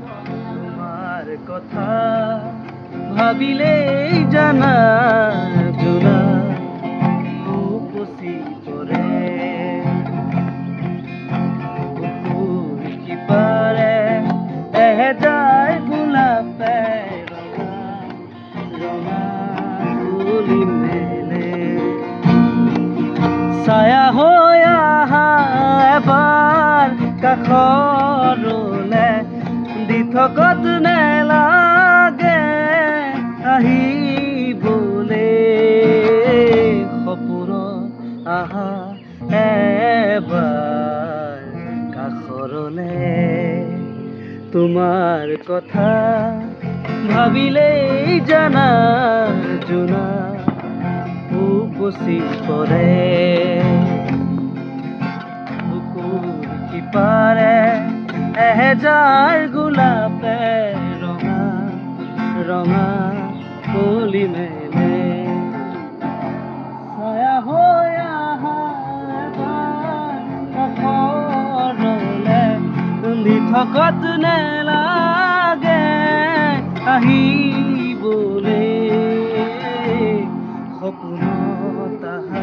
তোমাৰ কথা ভাবিলেই জানা জোনা উপসি পৰে বুকুৰ কি পাৰে যায় গোলাপে ৰঙা ৰঙা ফুলি মেলে ছায়া হৈ আহা এবাৰ কাষৰলে দি থকত নেলাগে আহিবলে সপোনত আহা এবাৰ কাষৰলে তোমাৰ কথা ভাবিলেই জানা জোনা উপচি পৰে বুকুৰ সিপাৰে এহেজাৰ গোলাপে ৰঙা ৰঙা কলি মেলে ছায়া হৈ আহা এবাৰ কাষৰলে দি থকত নেলাগে আহিবলে সপোনত আহা